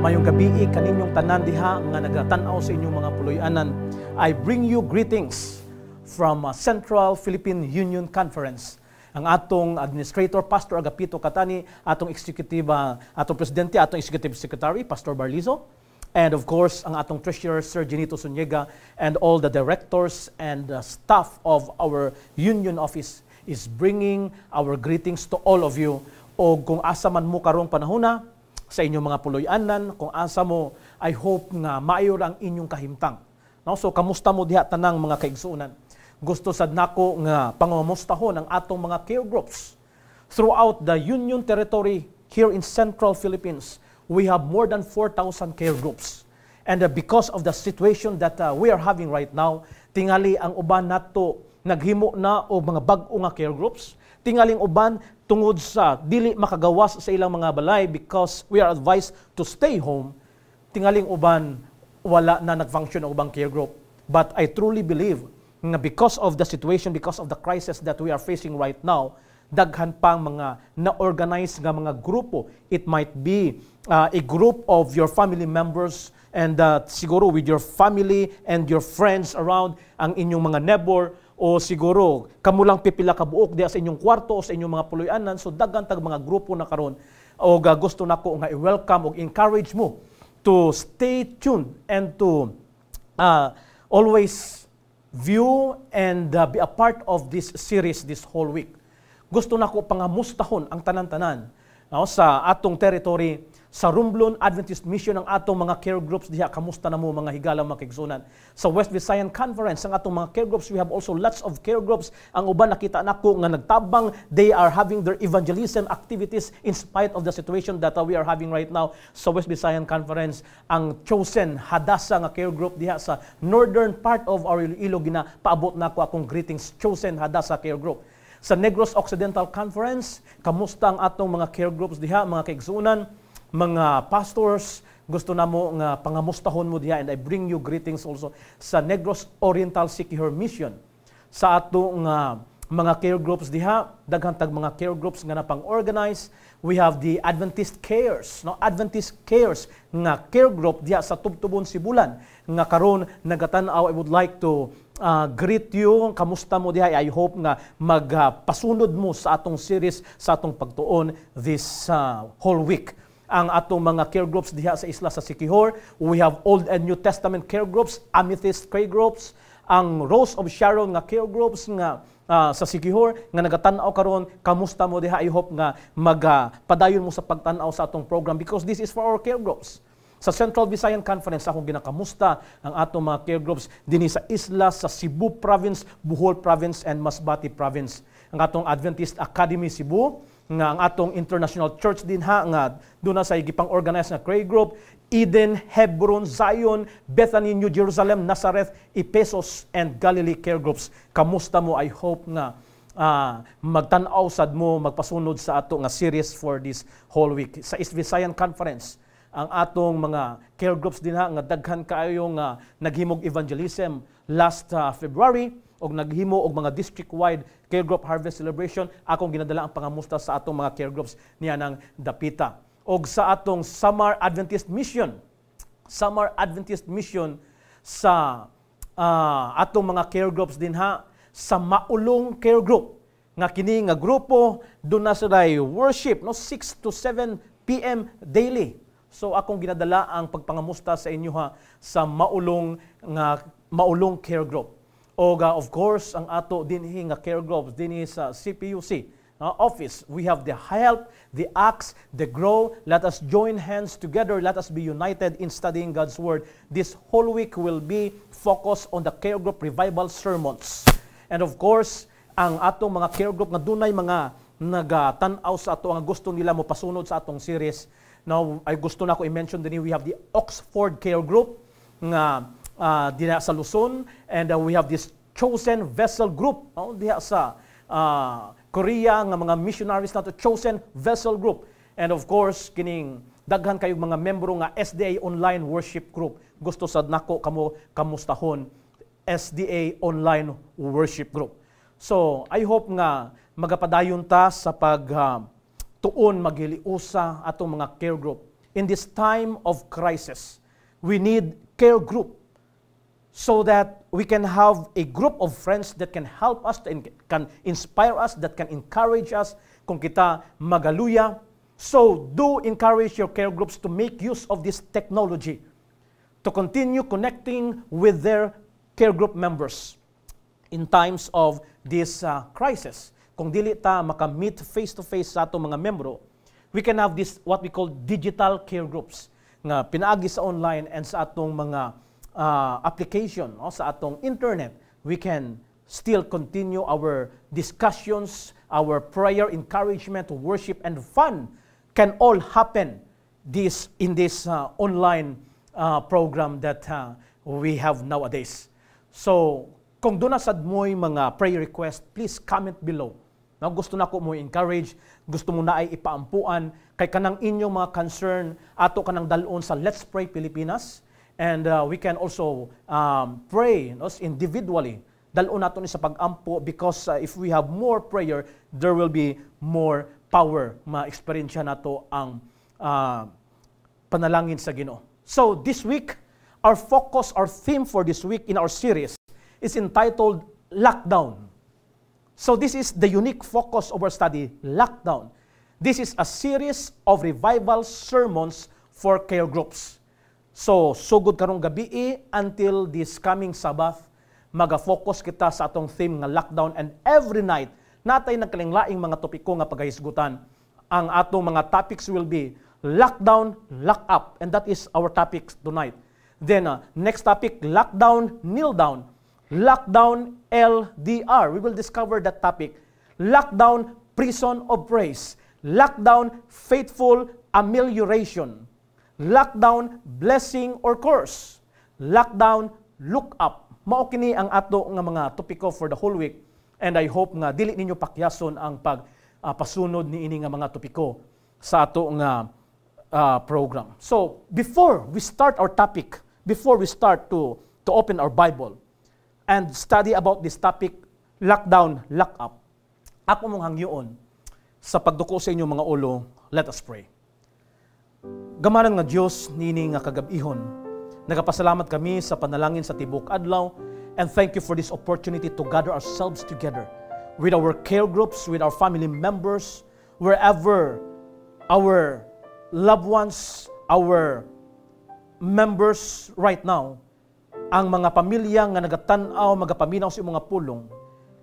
Mayong gabi kaninyong tanan diha nga nagatanaw sa inyong mga puloy-anan. I bring you greetings from Central Philippine Union Conference. Ang atong Administrator, Pastor Agapito Catani, atong Presidente, atong Executive Secretary, Pastor Barlizo, and of course, ang atong Treasurer, Sir Genito Zuniga, and all the directors and staff of our Union Office is bringing our greetings to all of you. O kung asa man mo karong panahona, sa inyong mga puloy-anan, kung asa mo, I hope nga maayo ang inyong kahimtang. No? So, kamusta mo diha tanang mga kaigsuunan? Gusto sad nako nga pangumustahon ang atong mga care groups. Throughout the Union Territory here in Central Philippines, we have more than 4,000 care groups. And because of the situation that we are having right now, tingali ang uban nato naghimo na o mga bag-o nga care groups. Tingaling uban tungod sa dili makagawas sa ilang mga balay because we are advised to stay home. Tingaling uban wala na nag-function ang ubang care group. But I truly believe na because of the situation, because of the crisis that we are facing right now, daghan pang mga na-organize nga mga grupo. It might be a group of your family members and siguro with your family and your friends around, ang inyong mga neighbor, o siguro kamo lang pipila ka buok diha sa inyong kwarto o sa inyong mga puloy-anan. So daghan tag mga grupo na karon o gusto nako nga i-welcome o encourage mo to stay tuned and to always view and be a part of this series this whole week. Gusto nako pangamustahon ang tanan-tanan sa atong territory, sa Romblon Adventist Mission, ang atong mga care groups diha. Kamusta na mo mga higala mga kaigsunan? Sa West Visayan Conference, ang atong mga care groups, we have also lots of care groups. Ang uban nakita nako nga nagtabang, they are having their evangelism activities in spite of the situation that we are having right now. Sa West Visayan Conference, ang Chosen Hadasa nga care group diha sa northern part of our Iloilo, paabot nako akong greetings, Chosen Hadasa care group. Sa Negros Occidental Conference, kamusta ang atong mga care groups diha mga kaigsunan? Mga pastors, gusto na mo nga pangamustahon mo diha, and I bring you greetings also sa Negros Oriental Siquijor Mission. Sa atong mga care groups diha, daghan tag mga care groups nga napang-organize. We have the Adventist Cares, no? Adventist Cares nga care group diha sa Tubtubon, Sibulan, nga karon nagatan-aw. I would like to greet you. Kamusta mo diha? I hope nga magpasunod mo sa atong series, sa atong pagtuon this whole week. Ang atong mga care groups diha sa isla sa Siquijor, we have Old and New Testament care groups, Amethyst care groups, ang Rose of Sharon nga care groups nga sa Siquijor nga nagatan-aw karon. Kamusta mo diha? I hope nga magpadayon mo sa pagtan-aw sa atong program because this is for our care groups. Sa Central Visayan Conference, akong ginakamusta ang atong mga care groups dinhi sa isla sa Cebu Province, Bohol Province, and Masbate Province. Ang atong Adventist Academy Cebu, nga ang atong International Church din nga doon na sa gipang-organize nga care group, Eden, Hebron, Zion, Bethany, New Jerusalem, Nazareth, Ephesus, and Galilee care groups. Kamusta mo? I hope nga magtan-aw sad mo, magpasunod sa ato nga series for this whole week. Sa East Visayan Conference, ang atong mga care groups din nga daghan kaayo nga naghimog evangelism last February, og naghimo og mga district-wide care group harvest celebration. Akong ginadala ang pangamusta sa atong mga care groups niya ng Dapita. Og sa atong Samar Adventist Mission sa atong mga care groups din sa Maulong Care Group, nga kini nga grupo doon na sila worship 6 to 7 p.m. daily. So akong ginadala ang pagpangamusta sa inyo sa Maulong Care Group. O of course, ang ato dinhi nga care groups dinhi sa CPUC office, we have the Help, the Acts, the Grow. Let us join hands together. Let us be united in studying God's Word. This whole week will be focused on the care group revival sermons. And of course, ang atong mga care group nga dunay mga nagatan-aw sa ato nga gusto nila mo pasunod sa atong series. Now, ay gusto na ko i-mention din, we have the Oxford Care Group nga diha sa Luzon, and we have this Chosen Vessel Group diha sa Korea nga mga missionaries nato, Chosen Vessel Group. And of course, kining daghan kayong mga membro nga SDA Online Worship Group. Gusto sad nako kamo kamustahon SDA Online Worship Group. So, I hope nga magapadayon ta sa tuon maghiliusa atong mga care group. in this time of crisis, we need care group so that we can have a group of friends that can help us, can inspire us, that can encourage us kung kita magaluya. So do encourage your care groups to make use of this technology to continue connecting with their care group members in times of this crisis. Kung dili ta maka-meet face-to-face sa atong mga membro, we can have this what we call digital care groups nga pinaagi sa online and sa atong mga application o sa atong internet. We can still continue our discussions, our prayer, encouragement, worship, and fun can all happen in this online program that we have nowadays. So, kung doon na sad mo'y mga prayer request, please comment below. No, gusto na ko mo encourage, gusto mo na ay ipaampuan, kay kanang inyong mga concern, ato kanang dalon sa Let's Pray Pilipinas. And we can also pray individually. Dalon nato ni sa pag-ampo because if we have more prayer, there will be more power ma-experience nato ang panalangin sa Ginoo. So this week, our focus, our theme for this week in our series is entitled Lockdown. So this is the unique focus of our study, Lockdown. This is a series of revival sermons for care groups. So, sugod karong gabi until this coming Sabbath, maga-focus kita sa atong theme nga lockdown, and every night, natay nagkalinglaing mga topiko nga paghisgutan. Ang atong mga topics will be lockdown, lock up, and that is our topic tonight. Then, next topic, lockdown, kneel down. Lockdown, LDR. We will discover that topic. Lockdown, prison of praise. Lockdown, faithful amelioration. Lockdown, blessing or curse. Lockdown, look up. Mao kini ang ato nga mga topiko for the whole week, and I hope nga dili ninyo pakyason ang pasunod ni ini nga mga topiko sa ato nga program. So, before we start our topic, before we start to open our Bible and study about this topic, lockdown, lock up, ako mong hangyoon sa pagduko sa inyong mga ulo, let us pray. Gamanan nga Diyos, nini nga kagabihon, nagapasalamat kami sa panalangin sa tibok adlaw, and thank you for this opportunity to gather ourselves together with our care groups, with our family members, wherever our loved ones, our members right now, ang mga pamilya nga nagatanaw, magapaminaw sa imong mga pulong.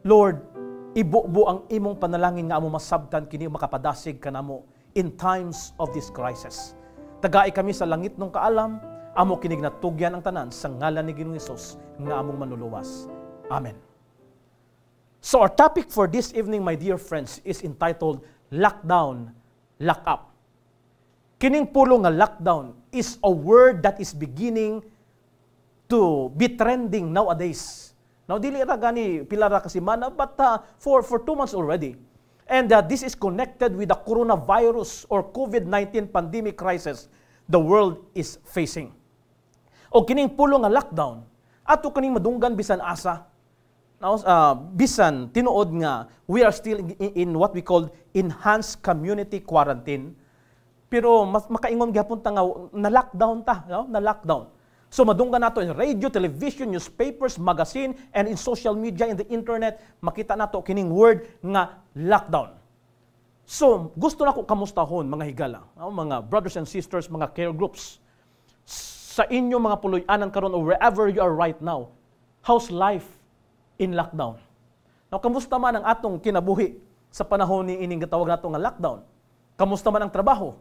Lord, ibubo ang imong panalangin nga amo masabtan kini makapadasig kanamo in times of this crisis. Tagai kami sa langit ng kaalam, amo kinig natugyan ang tanan sa ngalan ni Ginoong Hesus nga among manluluwas. Amen. So our topic for this evening, my dear friends, is entitled Lockdown, Lock Up. Kining pulong nga lockdown is a word that is beginning to be trending nowadays. Now, dili ra gani pila ra ka semana, but for 2 months already. And this is connected with the coronavirus or COVID-19 pandemic crisis the world is facing. O kining pulong nga lockdown, ato kaning madunggan bisan asa. Now, bisan tinuod nga we are still in what we call enhanced community quarantine. Pero makaingon gyapon ta nga na lockdown ta, no? Na lockdown. So madunggan nato in radio, television, newspapers, magazine, and in social media, in the internet, makita nato kining word nga lockdown. So gusto nako kamustahon mga higala, mga brothers and sisters, mga care groups, sa inyo mga puloy-anan karon or wherever you are right now, how's life in lockdown? Now, kamusta man ang atong kinabuhi sa panahon ni ining gitawag nato nga lockdown? Kamusta man ang trabaho?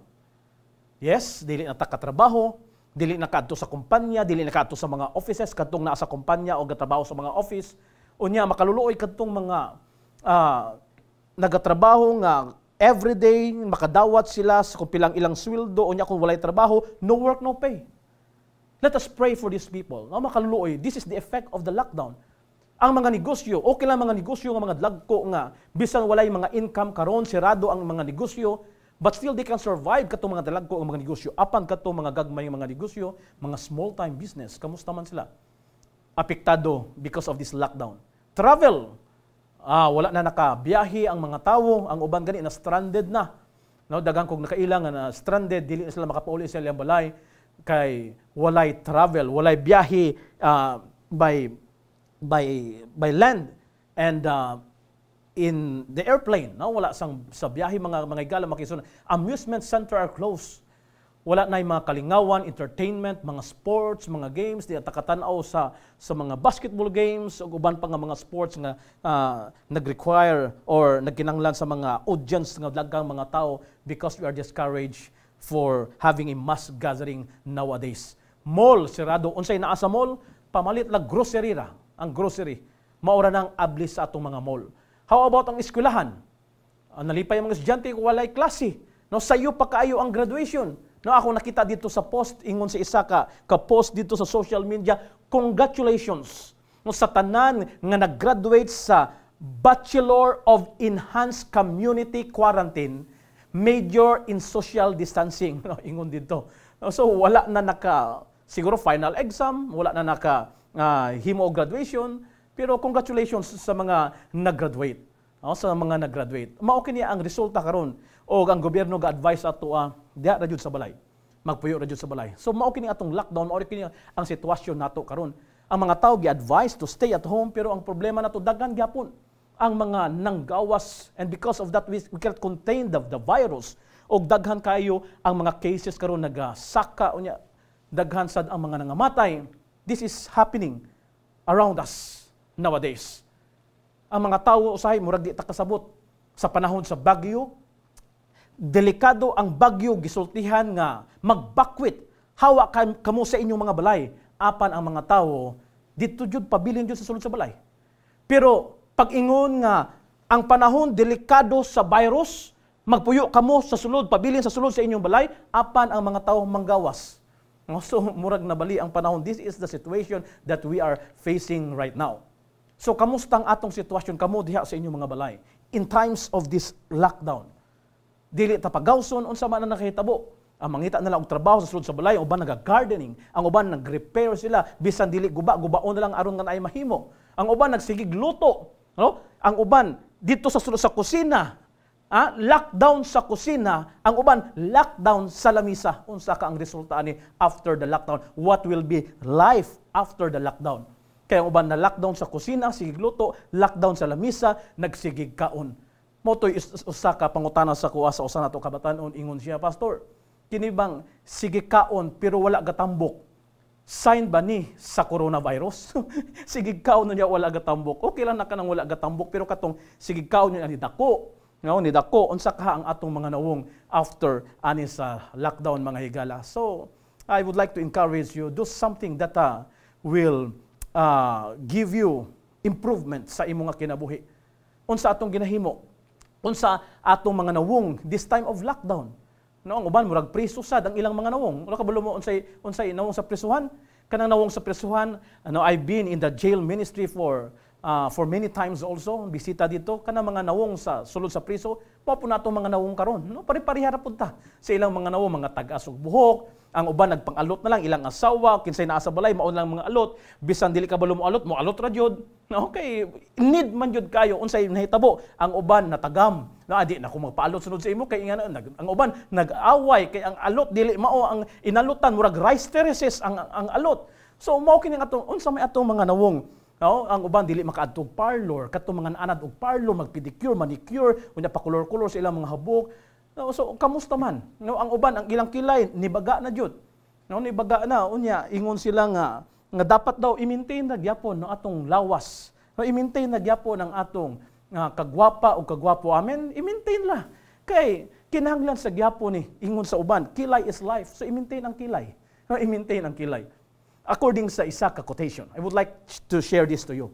Yes, dili na ta katrabaho, dili na kadto sa kumpanya, dili na kadto sa mga offices, kadtong naa sa kumpanya o gatrabaho sa mga office. Unya makaluluoy kadtong mga nagatrabaho nga everyday makadawat sila sa kung pilang ilang sweldo, unya kung walay trabaho, no work, no pay. Let us pray for these people. No, makaluluoy, this is the effect of the lockdown. Ang mga negosyo, okay lang mga negosyo nga mga dlagko nga bisan walay mga income karon, sirado ang mga negosyo, but still they can survive katong mga dalagko ang mga negosyo. Apan katong mga gagmay mga negosyo, mga small-time business, kamusta man sila? Apektado because of this lockdown. Travel, wala na nakabiyahe ang mga tao, ang uban gani na stranded na. No, daghang kog nakailang na stranded, dili na sila makapauli sa ilang balay kay walay travel, walay biyahe by land and in the airplane. No, wala sa biyahe mga igala makisuna. Amusement center are closed. Wala na yung mga kalingawan, entertainment, mga sports, mga games, di takatanaw sa mga basketball games, o uban pa nga mga sports nga nag-require or nagkinanglan sa mga audience nga daghang mga tao because we are discouraged for having a mass gathering nowadays. Mall, sirado. Unsay naa sa mall, pamalit lang grocery ra. Ang grocery, maura nang ablis sa atong mga mall. How about ang eskwelahan? Nalipay ang mga estudyante kung walay klase. No, sayo pa kaayo ang graduation. No, ako nakita dito sa post, ingon sa isa ka post dito sa social media, congratulations no, sa tanan nga nag-graduate sa Bachelor of Enhanced Community Quarantine, major in social distancing. No, ingon dito. No, so wala na siguro final exam, wala na himo graduation, pero congratulations sa mga nag-graduate. No, sa mga nag-graduate. Mao kini ang resulta karon o ang gobyerno ga-advise ato diha ra jud sa balay. Magpuyo ra jud sa balay. So mao kini atong lockdown, mao kini ang sitwasyon nato karon. Ang mga tao gi-advise to stay at home pero ang problema nato daghan gyapon ang mga nanggawas, and because of that we cannot contain the virus. Og daghan kayo ang mga cases karon nagasaka unya, daghan sad ang mga nangamatay. This is happening around us nowadays. Ang mga tao usahay murag di ta kasabot sa panahon sa bagyo. Delikado ang bagyo, gisultihan nga magbakwit. Hawa kamo sa inyong mga balay. Apan ang mga tao dito jud pabilin jud sa sulod sa balay. Pero pag-ingon nga ang panahon delikado sa virus, magpuyo kamo sa sulod, pabilin sa sulod sa inyong balay, apan ang mga tao manggawas. So murag nabali ang panahon. This is the situation that we are facing right now. So, kamusta ang atong sitwasyon kamo diha sa inyong mga balay in times of this lockdown? Dili ta pagawson unsa man na nakahitabo. Ang mangita na lang og trabaho sa sulod sa balay, ang uban naga-gardening, ang uban nag-repair sila bisan dili guba-gubaon na lang aron nga naay mahimo. Ang uban nagsigig luto, no? Ang uban dito sa sulod sa kusina, lockdown sa kusina, ang uban lockdown sa lamisa. Unsa ka ang resulta ani after the lockdown? What will be life after the lockdown? Kaya ang uban na lockdown sa kusina, sigig luto, lockdown sa lamisa, nagsigig kaon. Motoy usa ka pangutana sa kuha sa usa nato kabatan-on, ingon siya, Pastor, kini bang sigig kaon pero wala gatambok? Sign ba ni sa coronavirus? Sigig kaon niya wala gatambok. Okay lang na kanang wala gatambok pero katong sigig kaon niya ni dako. No, ni dako unsa ka ang atong mga nawong after ani sa lockdown mga higala. So, I would like to encourage you, do something that will give you improvement sa imong kinabuhi. Unsa atong ginahimo? Unsa atong mga nawong this time of lockdown? No, ang uban murag preso sad ang ilang mga nawong. Wala kabalo mo unsay nawong sa presuhan? Kanang nawong sa presuhan, I've been in the jail ministry for many times also, bisita dito, kanang mga nawong sa sulod sa priso, papo nato mga nawong karon. No, pari-pariha ra pud ta sa ilang mga nawong, mga tag-asog buhok, ang uban nagpang-alot na lang, ilang asawa, kinsay naa sa balay, maon lang mga alot, bisan dili ka balo mo alot ra jud. Okay, need man jud kayo unsay nahitabo. Ang uban natagam. Na adi na ko magpaalot sunod sa imo kay ang uban nag-away kay ang alot dili mao ang inalutan murag rice terraces ang alot. So mao kini atong unsa may atong mga nawong. No, ang uban dili makaadtog parlor, katong mga anad og parlor, magpedicure, manicure, unya pa color-color sa ilang mga habok. No, so kamusta man? No, ang uban ang ilang kilay nibaga na jud. No, nibaga na unya ingon sila nga dapat daw i-maintain na gyapon no atong lawas. No, i-maintain na gyapon ang atong kagwapa o kagwapo amen, i-maintain la. Kay kinahanglan sa gyapon ni ingon sa uban, kilay is life. So i-maintain ang kilay. No, i-maintain ang kilay. According sa isa ka quotation, I would like to share this to you.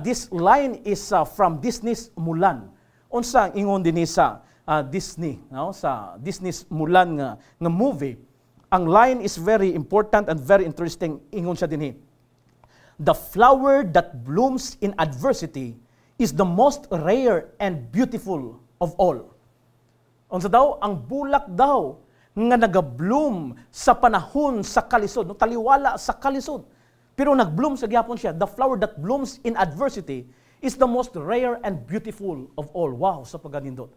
This line is from Disney's Mulan. Unsa ang ingon dinhi sa Disney, no? Sa Disney's Mulan nga movie. Ang line is very important and very interesting. Ingon siya dinhi. The flower that blooms in adversity is the most rare and beautiful of all. Unsa daw? Ang bulak daw nga naga-bloom sa panahon sa kalisod, no? Taliwala sa kalisod. Pero nag-bloom sa gyapon siya. The flower that blooms in adversity is the most rare and beautiful of all. Wow, sa pagganindot.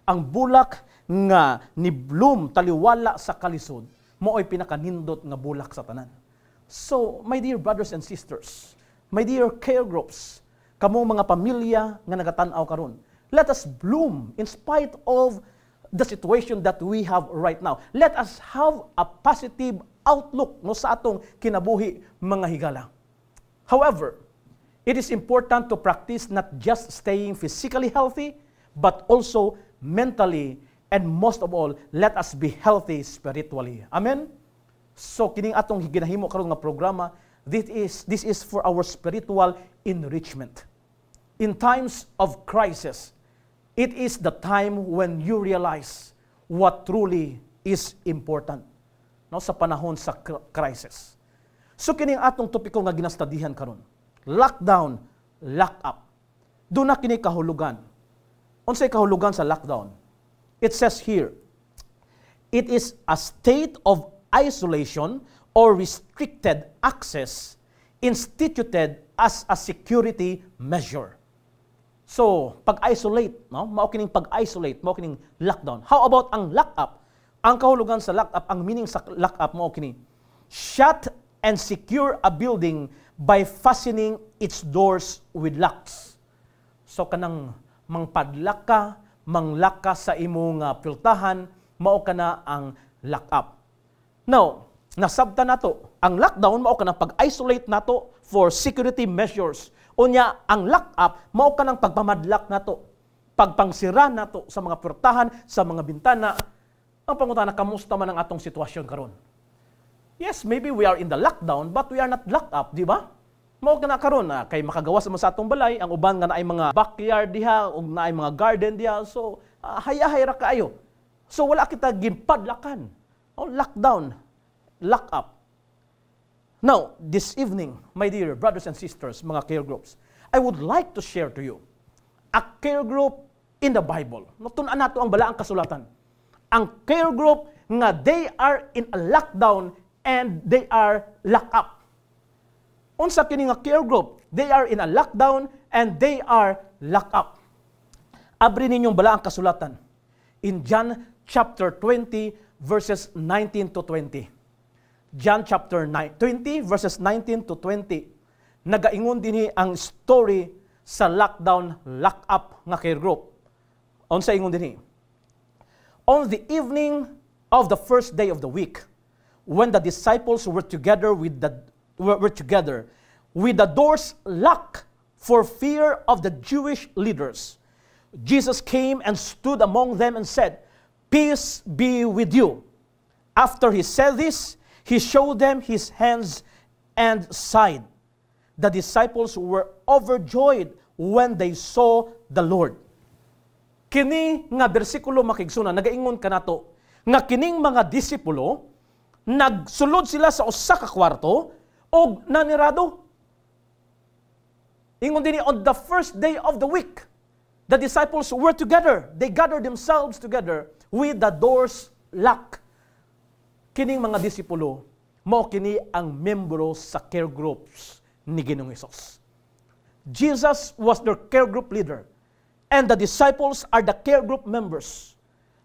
Ang bulak nga ni bloom taliwala sa kalisod, mao'y pinakanindot nga bulak sa tanan. So, my dear brothers and sisters, my dear care groups, kamo mga pamilya nga nagatanaw karon, let us bloom in spite of the situation that we have right now. Let us have a positive outlook no sa atong kinabuhi mga higala. However, it is important to practice not just staying physically healthy, but also mentally, and most of all, let us be healthy spiritually. Amen? So, kining atong ginahimo karon nga programa, this is for our spiritual enrichment. In times of crisis, it is the time when you realize what truly is important no, sa panahon sa crisis. So, kining atong topiko nga ginastadihan karon, lockdown, lock up. Doon na kini kahulugan. Unsay kahulugan sa lockdown? It says here, it is a state of isolation or restricted access instituted as a security measure. So, pag-isolate, no? Mao kining pag-isolate, mao kining lockdown. How about ang lock-up? Ang kahulugan sa lock-up, ang meaning sa lock-up mao kini, shut and secure a building by fastening its doors with locks. So, kanang mangpadlak ka, manglaka sa imong piltahan, mao kana ang lock-up. Now, nasabta nato, ang lockdown mao kana pag-isolate nato for security measures. Unya, ang lock-up, mao ka ng pagpamadlak nato, pagpangsira nato sa mga portahan, sa mga bintana. Ang pangutana, kamusta man ang atong sitwasyon karon? Yes, maybe we are in the lockdown, but we are not locked up, di ba? Mao ka na karon, kay makagawas mo sa atong balay, ang uban nga naay mga backyard diha, o naay mga garden diha, so haya-hay ra kaayo. So wala kita ginpadlakan. Lockdown, lock up. Now, this evening, my dear brothers and sisters, mga care groups, I would like to share to you a care group in the Bible. Tun-an nato ang balaang kasulatan. Ang care group nga they are in a lockdown and they are locked up. Unsa kini nga care group? They are in a lockdown and they are locked up. Abri ninyong balaang kasulatan in John chapter 20 verses 19 to 20. John chapter 20 verses 19 to 20. Nagaingon dinhi ang story sa lockdown, lock up nga care group. Unsa ingon dinhi? On the evening of the first day of the week, when the disciples were together with the doors locked for fear of the Jewish leaders, Jesus came and stood among them and said, "Peace be with you." After he said this, he showed them his hands and side. The disciples were overjoyed when they saw the Lord. Kini nga bersikulo makigsuna, nagaingon kanato, nga kining mga disipulo, nagsulod sila sa usa ka kwarto, o nanirado. Ingon din on the first day of the week, the disciples were together. They gathered themselves together with the doors locked. Kining mga disipulo, mao kini ang membro sa care groups ni Ginoong Hesus. Jesus was their care group leader, and the disciples are the care group members.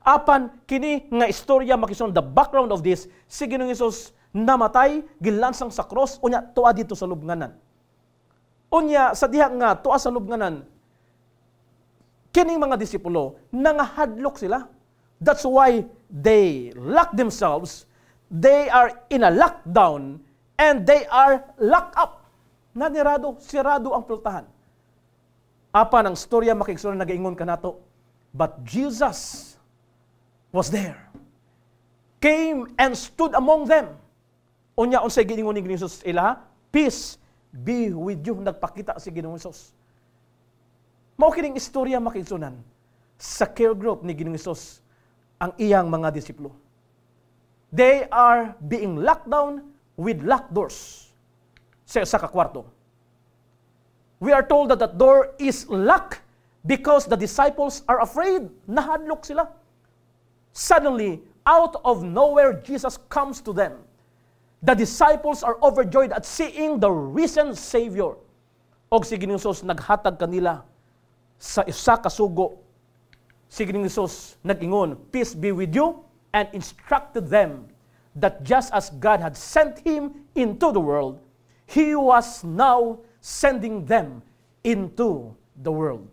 Apan kini nga istorya makison the background of this, si Ginoong Hesus namatay, gilansang sa cross, unya tuwa dito sa lubnganan. Unya sa diha nga tuwa sa lubnganan, kining mga disipulo nangahadlok sila. That's why they lock themselves. They are in a lockdown and they are locked up. Nanirado, sirado ang pultahan. Apan ang storya makigsunan nagaingon kanato, but Jesus was there. Came and stood among them. Unya unsay giingon ni Jesus ila, peace be with you. Nagpakita si Ginoong Hesus. Mao kining istorya makigsunan sa care group ni Ginoong Hesus ang iyang mga disipulo. They are being locked down with locked doors sa kakwarto. We are told that the door is locked because the disciples are afraid. Nahadlok sila. Suddenly, out of nowhere, Jesus comes to them. The disciples are overjoyed at seeing the risen Savior. Og si Ginoong Hesus naghatag kanila sa isa ka sugo si Ginoong Hesus nag-ingon, "Peace be with you," and instructed them that just as God had sent Him into the world, He was now sending them into the world.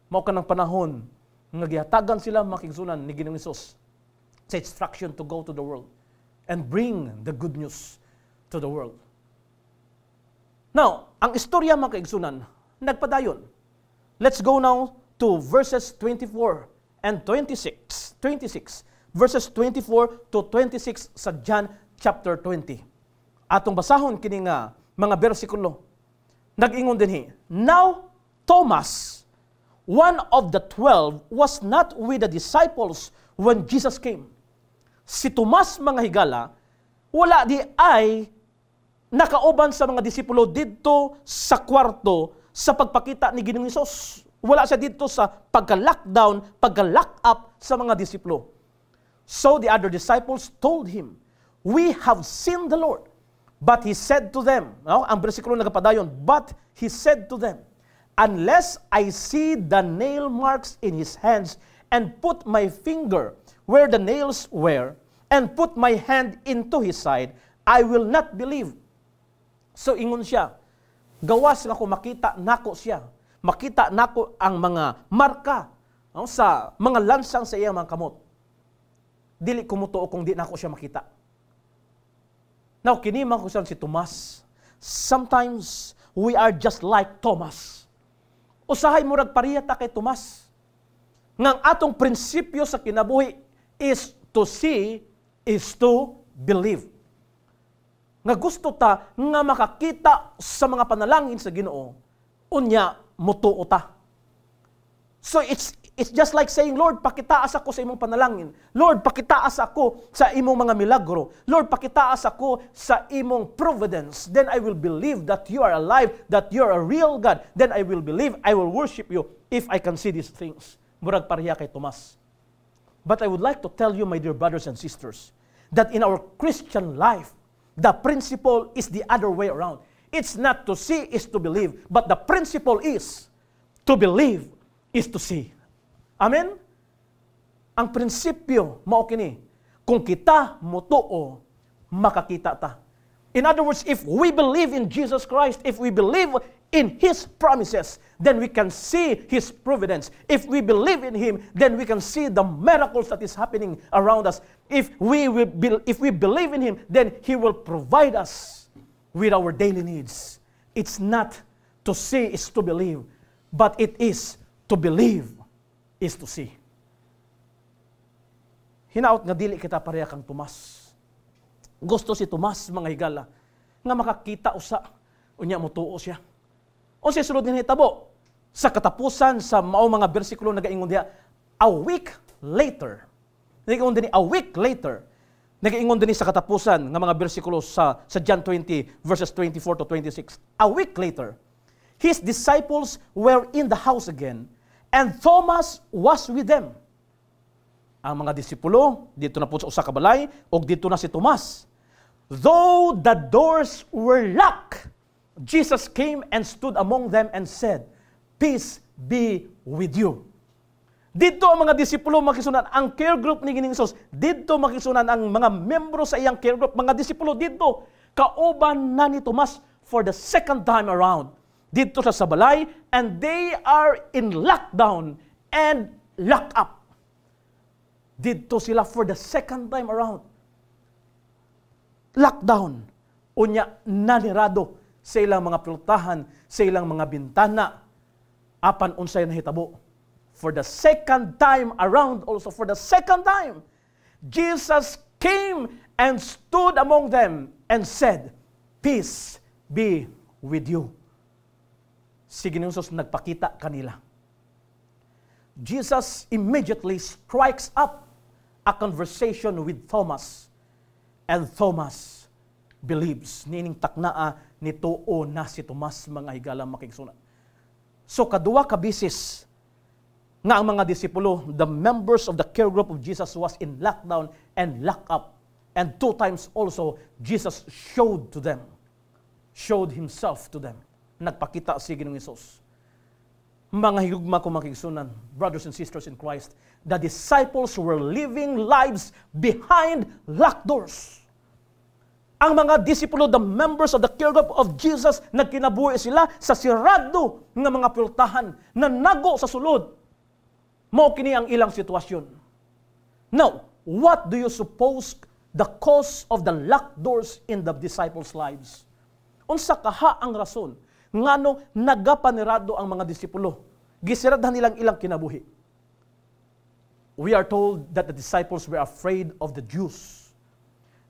Mao ka ng panahon nga gihatagan sila makigsunan ni Ginoong Hesus sa instruction to go to the world and bring the good news to the world. Now, ang istorya mga kaigsunan, nagpadayon. Let's go now to verses 24 and 26. Verses 24 to 26 sa John chapter 20. Atong basahon kini nga mga bersikulo. Nag-ingon dinhi, "Now Thomas, one of the 12, was not with the disciples when Jesus came." Si Tomas mga higala, wala di ay nakauban sa mga disipulo didto sa kwarto sa pagpakita ni Ginoong Hesus. Wala siya dito sa pagka-lockdown, pagka-lock up sa mga disipulo. So the other disciples told him, "We have seen the Lord." But he said to them, ang bersikulo nagapadayon, "But he said to them, unless I see the nail marks in his hands and put my finger where the nails were and put my hand into his side, I will not believe." So ingon siya, gawas nga ko makita nako siya. Makita nako ang mga marka sa mga lansang sa iyang mga kamot. Dili ko mutuo kung di nako siya makita. Now, kini man ko si Tomas. Sometimes, we are just like Thomas. Usahay murag pareha ta kay Tomas. Ngang atong prinsipyo sa kinabuhi is to see, is to believe. Nga gusto ta nga makakita sa mga panalangin sa Ginoo, unya mutuo ta. So it's just like saying, "Lord, pakitaas ako sa imong panalangin. Lord, pakitaas ako sa imong mga milagro. Lord, pakitaas ako sa imong providence. Then I will believe that you are alive, that you are a real God. Then I will believe, I will worship you if I can see these things." Murag pareha kay Tomas. But I would like to tell you, my dear brothers and sisters, that in our Christian life, the principle is the other way around. It's not to see, is to believe. But the principle is to believe is to see. Amen? Ang prinsipyo mao kini, kung kita mutuo, makakita ta. In other words, if we believe in Jesus Christ, if we believe in His promises, then we can see His providence. If we believe in Him, then we can see the miracles that is happening around us. If we believe in Him, then He will provide us with our daily needs. It's not to see is to believe, but it is to believe is to see. Hinaot nga dili kita pareha kang Tomas. Gusto si Tomas mga higala nga makakita usa unya mutuo siya. Unsa sulod ni hitabo sa katapusan sa mao mga bersikulo nagaingon diha, a week later. Nagaingon dinhi a week later. Nagaingon dinhi sa katapusan nga mga bersikulo sa John 20 verses 24 to 26. A week later, his disciples were in the house again, and Thomas was with them. Ang mga disipulo, dito na po sa usa ka balay, o dito na si Tomas. Though the doors were locked, Jesus came and stood among them and said, "Peace be with you." Dito ang mga disipulo makisunan, ang care group ni Ginoong Hesus, dito makisunan ang mga membro sa iyang care group, mga disipulo dito, kauban na ni Tomas for the second time around. Dito sa sabalay, and they are in lockdown and locked up. Dito sila for the second time around. Lockdown. Unya, nanirado sa ilang mga plutahan, sa ilang mga bintana, apan unsay nahitabo. For the second time around also, for the second time, Jesus came and stood among them and said, "Peace be with you." Si Ginoong Hesus nagpakita kanila. Jesus immediately strikes up a conversation with Thomas. And Thomas believes. Nining taknaa ni tuo na si Tomas mga higala makigsunan. So kadua ka bisis nga ang mga disipulo, the members of the care group of Jesus was in lockdown and locked up. And 2 times also, Jesus showed Himself to them. Nagpakita si Ginoong Hesus. Mga higugma ko makigsunan, brothers and sisters in Christ, the disciples were living lives behind locked doors. Ang mga disipulo, the members of the care group of Jesus, nagkinabuhi sila sa sirado ng mga pultahan na nago sa sulod. Mao kini ang ilang sitwasyon. Now, what do you suppose the cause of the locked doors in the disciples' lives? Unsa kaha ang rason ngano nagapanirado ang mga disipulo? Gisiradahan nilang ilang kinabuhi. We are told that the disciples were afraid of the Jews.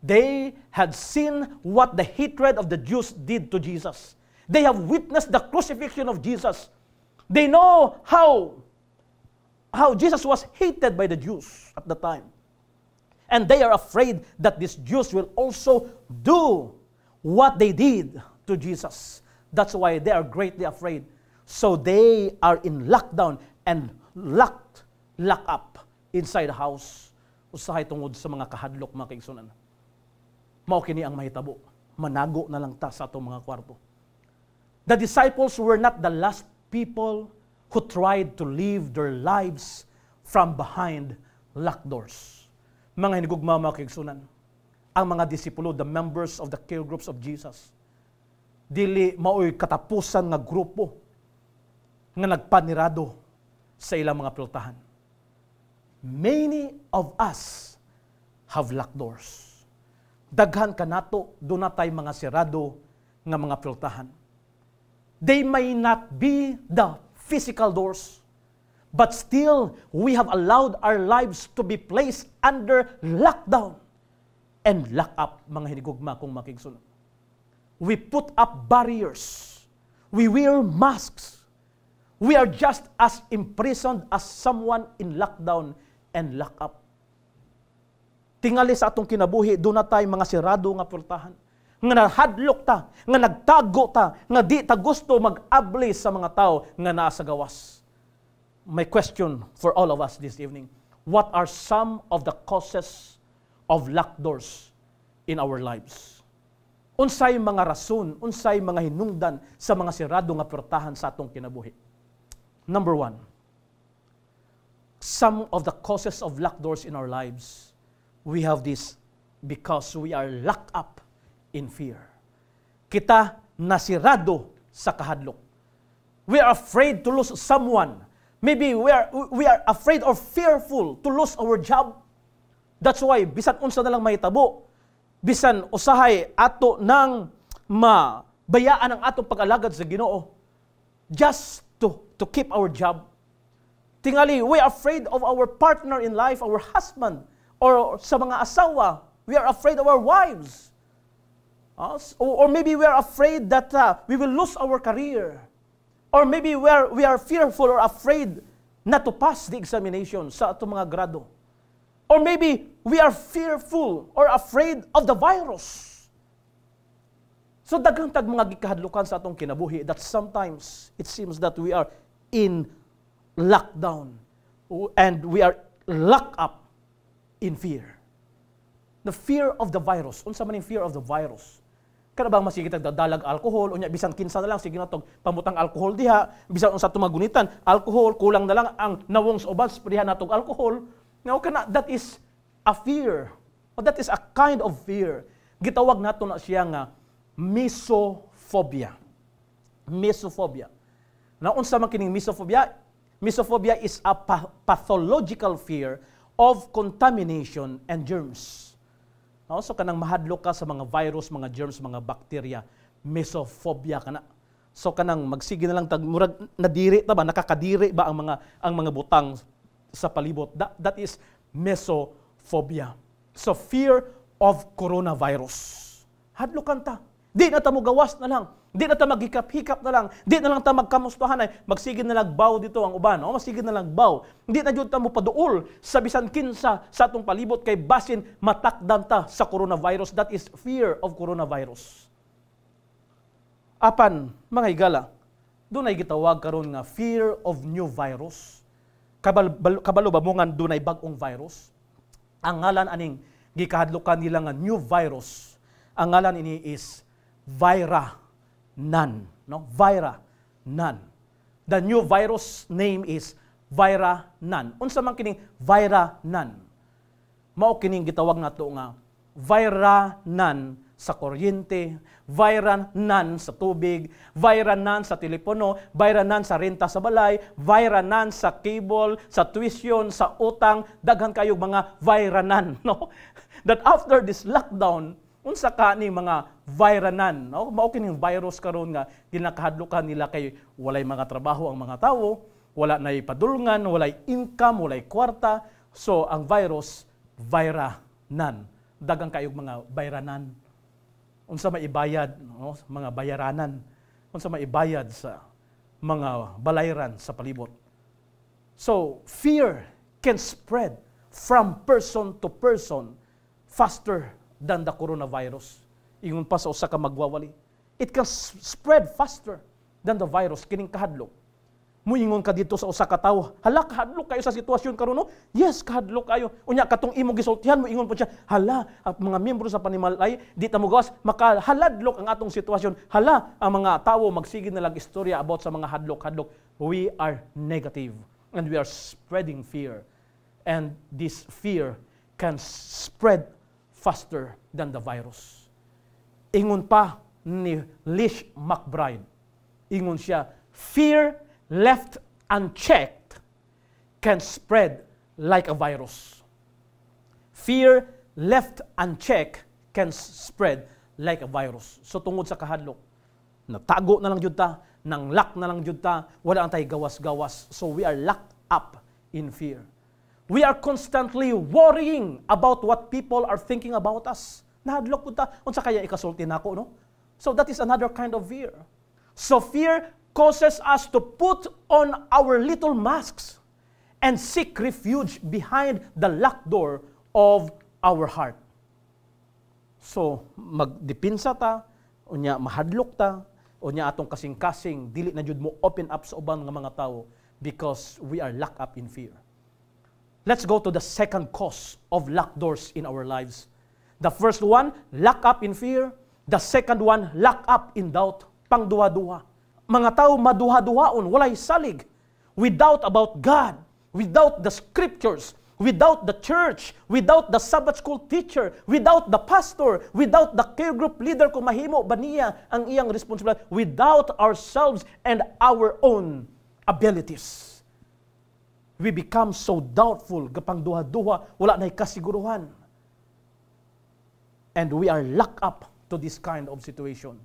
They had seen what the hatred of the Jews did to Jesus. They have witnessed the crucifixion of Jesus. They know how Jesus was hated by the Jews at the time. And they are afraid that these Jews will also do what they did to Jesus. That's why they are greatly afraid. So they are in lockdown and lock up inside the house. Usahay tungod sa mga kahadlok, mga kaigsunan. Mao kini ang mahitabo. Manago na lang ta sa atong mga kwarto. The disciples were not the last people who tried to live their lives from behind locked doors. Mga hinigugma, mga kaigsunan, ang mga disipulo, the members of the care groups of Jesus, dili maoy katapusan nga grupo nga nagpanirado sa ilang mga pultahan. Many of us have locked doors. Daghan kanato, doon na tayo mga sirado nga mga pultahan. They may not be the physical doors, but still, we have allowed our lives to be placed under lockdown and lock up, mga hinigugma kung makigsunod. We put up barriers. We wear masks. We are just as imprisoned as someone in lockdown and lock up. Tingali sa atong kinabuhi, doon na tayo mga sirado nga pultahan. Nga nahadlok ta, nga nagtago ta, nga di ta gusto mag-abli sa mga tao nga naa sa gawas. My question for all of us this evening, what are some of the causes of locked doors in our lives? Unsay mga rason, unsay mga hinungdan sa mga sirado nga pultahan sa atong kinabuhi? Number one, some of the causes of locked doors in our lives, we have this because we are locked up in fear. Kita nasirado sa kahadlok. We are afraid to lose someone. Maybe we are afraid or fearful to lose our job. That's why, bisan unsa na lang mahitabo, bisan usahay ato nang mabayaan ang atong pag-alagad sa Ginoo, just to keep our job. Tingali, we are afraid of our partner in life, our husband, or sa mga asawa, we are afraid of our wives. Or maybe we are afraid that we will lose our career. Or maybe we are fearful or afraid not to pass the examination sa atong mga grado. Or maybe we are fearful or afraid of the virus. So daghang tag mga gikahadlukan sa atong kinabuhi that sometimes it seems that we are in lockdown and we are locked up in fear. The fear of the virus. Unsa man yung fear of the virus? Kada bang masigit nagdadalag alcohol, unya bisan kinsa na lang sige natog pamutang alcohol diha, bisan unsa tumagunitan, alcohol kulang na lang ang nawong sa uban sprihan natog alcohol. Now kana that is a fear. Or that is a kind of fear. Gitawag nato na siya nga misophobia. Misophobia. Na unsa man kining misophobia? Misophobia is a pathological fear of contamination and germs. So kanang mahadlok ka sa mga virus, mga germs, mga bacteria, mesophobia kana. So kanang magsige na lang tag murag nadiri ta ba, nakakadiri ba ang mga butang sa palibot. That is mesophobia. So fear of coronavirus. Hadlokan ta. Di na ta mo gawas na lang. Di na ta maghikap-hikap na lang. Di na lang ta magkamustahan ay magsigid na lagbaw dito ang uban. O masigid na lagbaw. Di na jud ta mo paduol sa bisan kinsa sa atong palibot kay basin matakdan ta sa coronavirus. That is fear of coronavirus. Apan, mga higala, doon ay gitawag karon nga fear of new virus. Kabalo ba mo nga doon ay bagong virus? Ang ngalan aning gikahadlukan nila nga new virus. Ang ngalan ini is Vira-nan, no? Vira-nan. The new virus name is Viranan. Unsa man kining Viranan? Mao kining gitawag nato nga Viranan sa kuryente, Viranan sa tubig, Viranan sa telepono, Viranan sa renta sa balay, Viranan sa cable, sa tuition, sa utang, daghan kayong mga Viranan, no? That after this lockdown, unsa ka ni mga Viranan, no? Mao kining virus karon nga ginakahadlukan nila kay walay mga trabaho ang mga tawo, wala nay padulngan, walay income, walay kwarta. So ang virus Viranan. Daghang kayong mga Viranan. Unsa maibayad, no? Mga bayaranan. Unsa maibayad sa mga balayran sa palibot. So fear can spread from person to person faster than the coronavirus. Ingon pa sa usa ka magwawali. It can spread faster than the virus kining kahadlok. Muingon ka dito sa usa ka tawo, hala kahadlok kayo sa sitwasyon karon no? Yes, kahadlok kayo. Unya katong imong gisultihan mo ingon po siya, hala ang mga miyembro sa panimalay di ta mogawas makahaladlok ang atong sitwasyon. Hala ang mga tawo magsige na lang istorya about sa mga hadlok-hadlok. We are negative and we are spreading fear. And this fear can spread faster than the virus. Ingon pa ni Lish McBride, ingon siya, fear left unchecked can spread like a virus. Fear left unchecked can spread like a virus. So tungod sa kahadlok, natago na lang jud ta, nang lock na lang jud ta, wala ang tay gawas-gawas. So we are locked up in fear. We are constantly worrying about what people are thinking about us. Nahadlok pud ta, unsa kaya ikasulti nako, no? So that is another kind of fear. So fear causes us to put on our little masks and seek refuge behind the locked door of our heart. So, magdipinsa ta, unya mahadlok ta, unya atong kasing-kasing, dili na jud mo open up sa ubang nga mga tao because we are locked up in fear. Let's go to the second cause of locked doors in our lives. The first one, lock up in fear. The second one, lock up in doubt. Pangduha-duha. Mga tao maduha-duhaon, walay salig. Without about God, without the scriptures, without the church, without the Sabbath school teacher, without the pastor, without the care group leader kung mahimo ba niya ang iyang responsibilidad, without ourselves and our own abilities. We become so doubtful, gapang duha-duha, wala na'y kasiguruhan. And we are locked up to this kind of situation.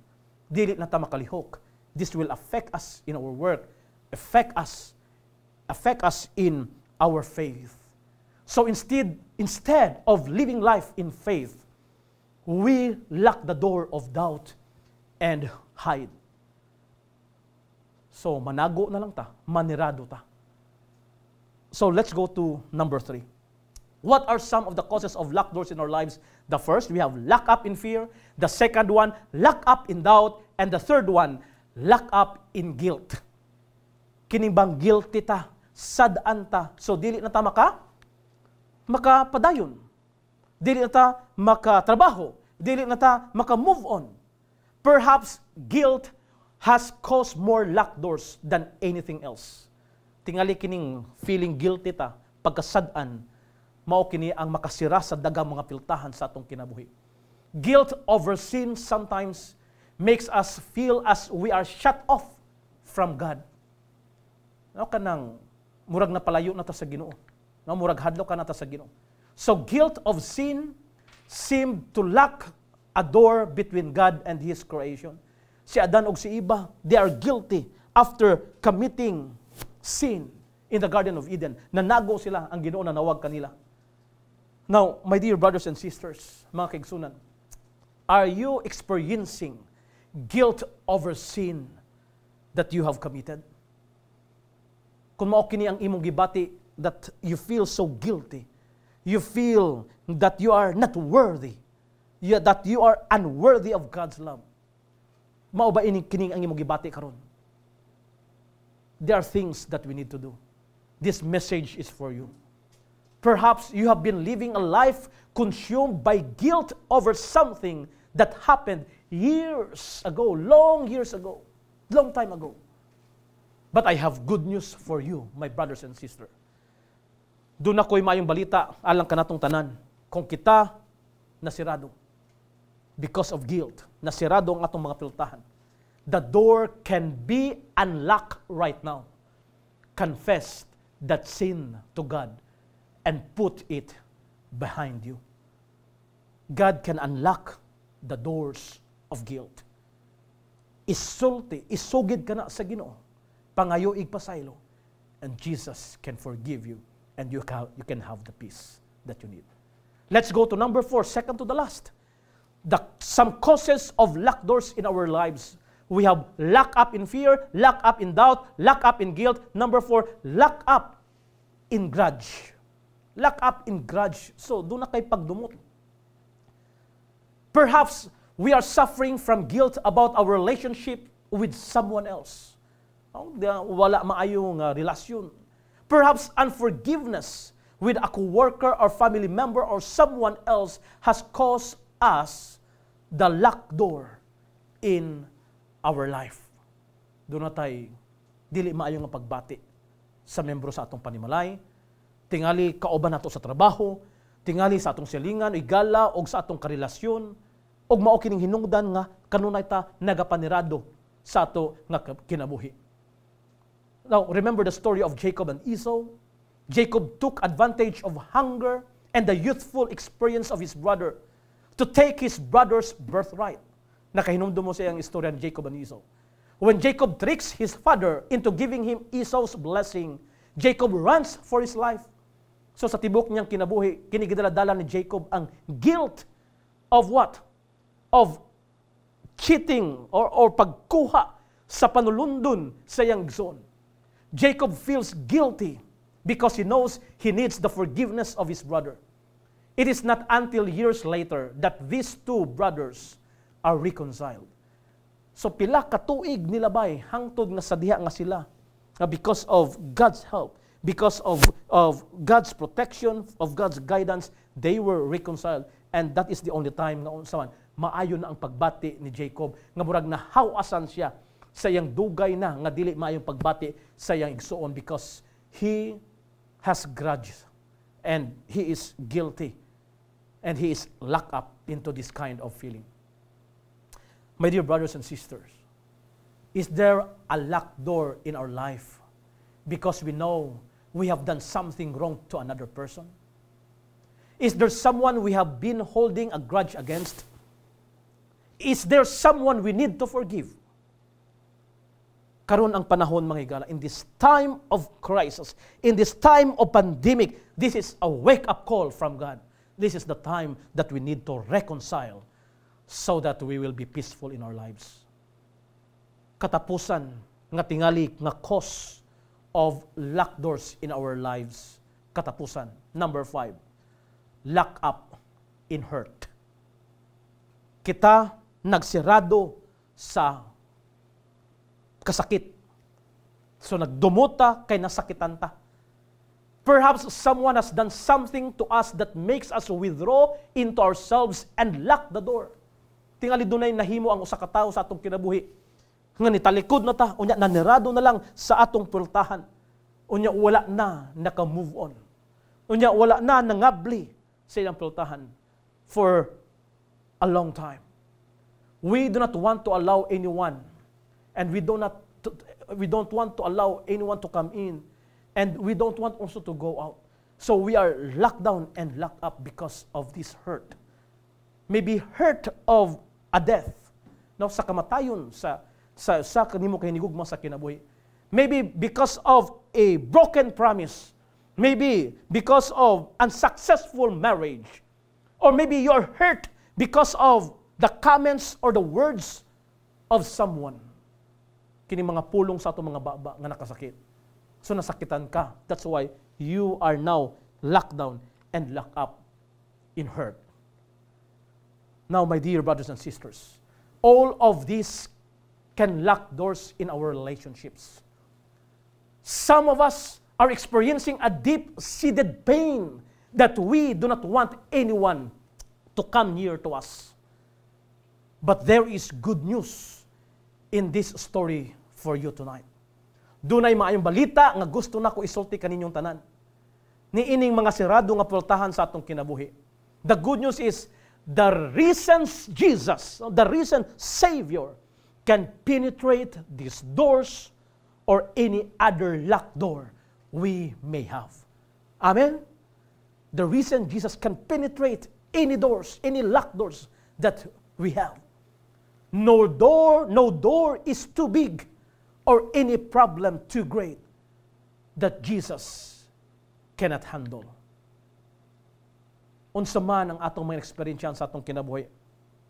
Dili na ta makalihok. This will affect us in our work, affect us in our faith. So instead of living life in faith, we lock the door of doubt and hide. So manago na lang ta, manirado ta. So let's go to number 3. What are some of the causes of locked doors in our lives? The first, we have lock up in fear. The second one, lock up in doubt. And the third one, lock up in guilt. Kining bang guilty ta, sadaan ta, so dili na ta makapadayon. Dili na ta makatrabaho. Dili na ta maka-move on. Perhaps guilt has caused more locked doors than anything else. Tingali kining feeling guilty ta, pagkasadaan, mao kini ang makasira sa daghang mga piltahan sa atong kinabuhi. Guilt over sin sometimes makes us feel as we are shut off from God. No, kanang murag na palayo na ta sa Ginoo. No, murag hadlok ka na ta sa Ginoo. So guilt of sin seemed to lock a door between God and His creation. Si Adan ug si Eva, they are guilty after committing sin in the Garden of Eden. Nanago sila, ang Ginoo na nawag kanila. Now, my dear brothers and sisters, mga kaigsunan, are you experiencing guilt over sin that you have committed? Kung mao kini ang imong gibati, that you feel so guilty, you feel that you are not worthy, that you are unworthy of God's love. Mao ba ini kining ang imong gibati karon? There are things that we need to do. This message is for you. Perhaps you have been living a life consumed by guilt over something that happened years ago, long years ago, long time ago. But I have good news for you, my brothers and sisters. Doon ako'y mayong balita, alang kanatong tanan, kung kita nasirado, because of guilt, nasirado ang atong mga piltahan, the door can be unlocked right now. Confess that sin to God and put it behind you. God can unlock the doors of guilt. Isulti, isugid ka na sa Ginoo, pangayoig pasaylo, and Jesus can forgive you, and you can have the peace that you need. Let's go to number 4, second to the last. Some causes of locked doors in our lives. We have lock up in fear, lock up in doubt, lock up in guilt. Number 4, lock up in grudge. Lock up in grudge. So, doon na kay pagdumot. Perhaps we are suffering from guilt about our relationship with someone else. Wala maayong relasyon. Perhaps unforgiveness with a co-worker or family member or someone else has caused us the locked door in our life. Doon na tayo, dili maayong pagbati sa membro sa atong panimalay, tingali kauban nato sa trabaho, tingali sa atong silingan, igala, o sa atong karelasyon, o mao kining hinungdan nga kanunay ta nagapanirado sa ato nga kinabuhi. Now, remember the story of Jacob and Esau. Jacob took advantage of hunger and the youthful experience of his brother to take his brother's birthright. Nakahinumdum mo sa iyang istorya ni Jacob and Esau. When Jacob tricks his father into giving him Esau's blessing, Jacob runs for his life. So sa tibok niyang kinabuhi, kinigidala-dala ni Jacob ang guilt of what? Of cheating or pagkuha sa panulundon sa iyang igsoon. Jacob feels guilty because he knows he needs the forgiveness of his brother. It is not until years later that these two brothers are reconciled. So pila ka tuig nilabay hangtod nga sa diha nga sila, because of God's help, because of God's protection, of God's guidance, they were reconciled. And that is the only time nga unsaman maayo na ang pagbati ni Jacob, nga murag na hawasan siya sa iyang dugay na nga dili maayong pagbati sa iyang igsuon because he has grudge and he is guilty and he is locked up into this kind of feeling. My dear brothers and sisters, is there a locked door in our life because we know we have done something wrong to another person? Is there someone we have been holding a grudge against? Is there someone we need to forgive? Karon ang panahon, mga higala, in this time of crisis, in this time of pandemic, this is a wake-up call from God. This is the time that we need to reconcile so that we will be peaceful in our lives. Katapusan nga tingali nga cause of locked doors in our lives. Katapusan. Number 5, lock up in hurt. Kita nagsirado sa kasakit. So nagdumuta kay nasakitan ta. Perhaps someone has done something to us that makes us withdraw into ourselves and lock the door. Tingali dunay nahimo ang usa ka tawo sa atong kinabuhi. Nga nitalikod na ta, unya nanirado na lang sa atong pultahan. Unya wala na naka-move on. Unya wala na nangabli sa iyang pultahan for a long time. We do not want to allow anyone, and we don't want to allow anyone to come in, and we don't want also to go out. So we are locked down and locked up because of this hurt. Maybe hurt of a death. No, sa kamatayon, sa kanimo kay hinigugma sa kinabuhi. Maybe because of a broken promise. Maybe because of unsuccessful marriage. Or maybe you're hurt because of the comments or the words of someone. Kini mga pulong sa ato mga baba nga nakasakit. So nasakitan ka. That's why you are now locked down and locked up in hurt. Now, my dear brothers and sisters, all of these can lock doors in our relationships. Some of us are experiencing a deep-seated pain that we do not want anyone to come near to us. But there is good news in this story for you tonight. Dunay maayong balita nga gusto na ko isulti kaninyong tanan. Niining mga sirado nga pultahan sa atong kinabuhi. The good news is, the risen Jesus, the risen Savior, can penetrate these doors or any other locked door we may have. Amen? The risen Jesus can penetrate any doors, any locked doors that we have. No door is too big or any problem too great that Jesus cannot handle. Unsa man ang atong mga eksperyensya sa atong kinabuhi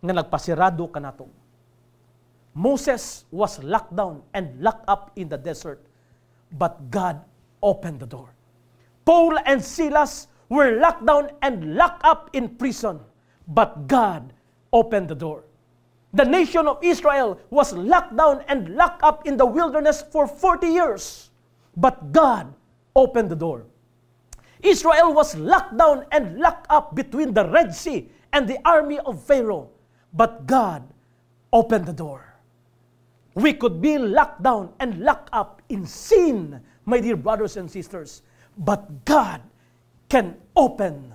nga nagpasirado kanato. Moses was locked down and locked up in the desert, but God opened the door. Paul and Silas were locked down and locked up in prison, but God opened the door. The nation of Israel was locked down and locked up in the wilderness for 40 years, but God opened the door. Israel was locked down and locked up between the Red Sea and the army of Pharaoh, but God opened the door. We could be locked down and locked up in sin, my dear brothers and sisters, but God can open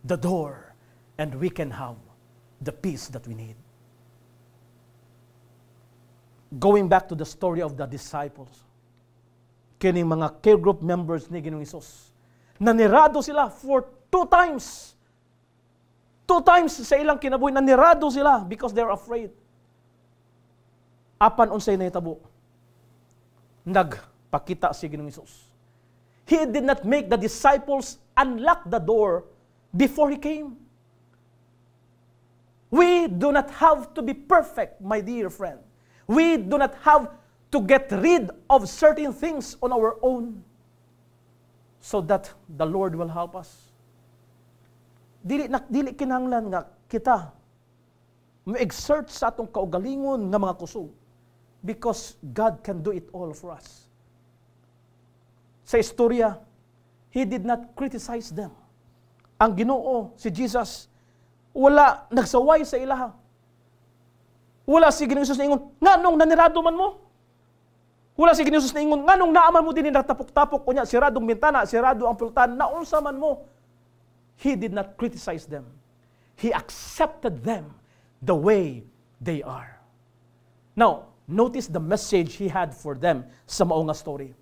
the door and we can have the peace that we need. Going back to the story of the disciples, kining mga care group members ni Ginoong Hesus, nanirado sila for 2 times. 2 times sa ilang kinabuhi, nanirado sila because they're afraid. Apan unsay nahitabo? Nagpakita si Ginoong Hesus. He did not make the disciples unlock the door before He came. We do not have to be perfect, my dear friend. We do not have to get rid of certain things on our own so that the Lord will help us. Dili kinahanglan nga kita ma-exert sa atong kaugalingon nga mga kusog because God can do it all for us. Sa istorya, He did not criticize them. Ang Ginoo, si Jesus, wala nagsaway sa ilaha. Wala si Ginoong Hesus na ingon, nganong nanirado man mo? Wala si Ginoong Hesus na ingon, nganong naaman mo din natapok-tapok, kunya, siradong bintana, sirado ang pultan, naunsa man mo? He did not criticize them. He accepted them the way they are. Now, notice the message He had for them sa mao nga story.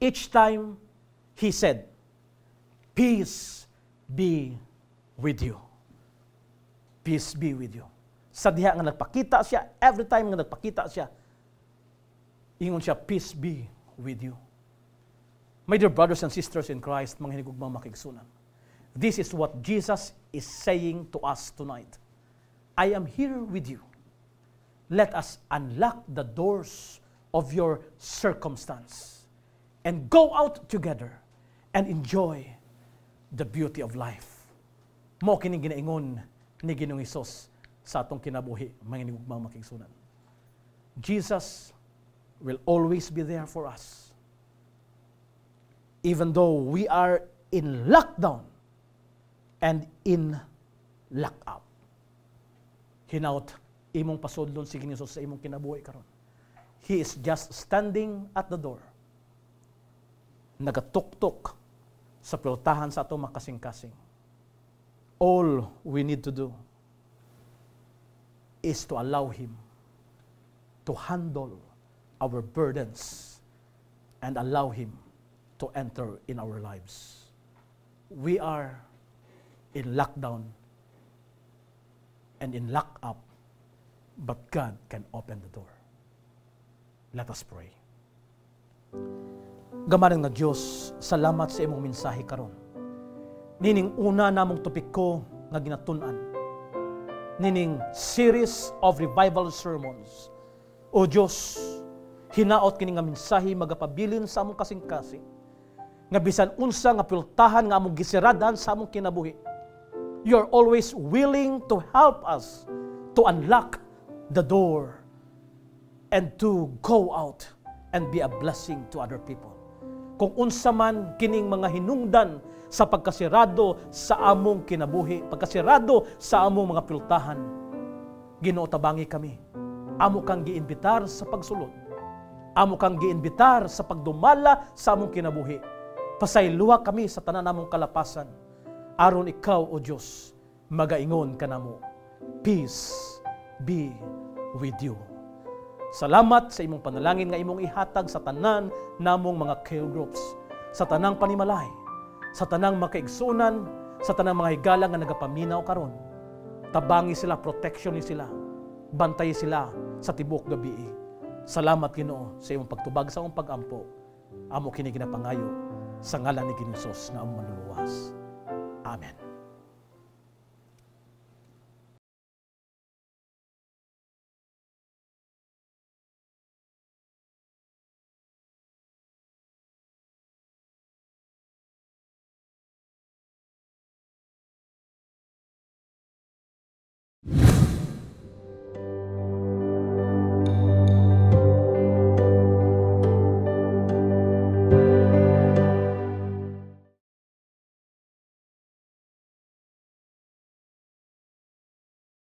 Each time, He said, peace be with you. Peace be with you. Sa diha nga nagpakita siya, every time nga nagpakita siya, ingon siya, peace be with you. My dear brothers and sisters in Christ, mga hinigugmang makigsunan, this is what Jesus is saying to us tonight. I am here with you. Let us unlock the doors of your circumstance and go out together and enjoy the beauty of life. Mo kining ginaingon ni Ginoong Hesus sa atong kinabuhi, mga hinigugmang makigsunan. Jesus will always be there for us. Even though we are in lockdown and in lockup. Hinaut imong pasudlon si Ginoong Hesus sa imong kinabuhi karon. He is just standing at the door. Nagatuktok sa pultahan sa atong makasing-kasing. All we need to do is to allow Him to handle our burdens and allow Him to enter in our lives. We are in lockdown and in lockup, but God can open the door. Let us pray. Gamanan nga Diyos, salamat sa imong mensahe karon. Nining una namong topiko nga ginatun-an. Nining series of revival sermons. O Diyos, hinaot kini nga mensahe magapabilin sa among kasing-kasing. Nga bisan unsa nga pultahan nga among gisiradan sa among kinabuhi. You're always willing to help us to unlock the door and to go out and be a blessing to other people. Kung unsa man kining mga hinungdan sa pagkasirado sa among kinabuhi, pagkasirado sa among mga pultahan, Ginoo tabangi kami. Amo kang giimbitar sa pagsulod. Amo kang giinbitar sa pagdumala sa among kinabuhi. Pasayloa kami sa tanan namong kalapasan. Aron ikaw, O Diyos, magaingon ka namo. Peace be with you. Salamat sa imong panalangin nga imong ihatag sa tanan namong mga care groups, sa tanang panimalay, sa tanang makaigsunan, sa tanang mga higala nga nagapaminaw karon. Tabangi sila, protection ni sila, bantay sila sa tibuok gabi. Salamat Ginoo sa imong pagtubag sa imong pag-ampo. Amo kini ginapangayo sa ngalan ni Ginoo Hesus nga among manluluwas. Amen.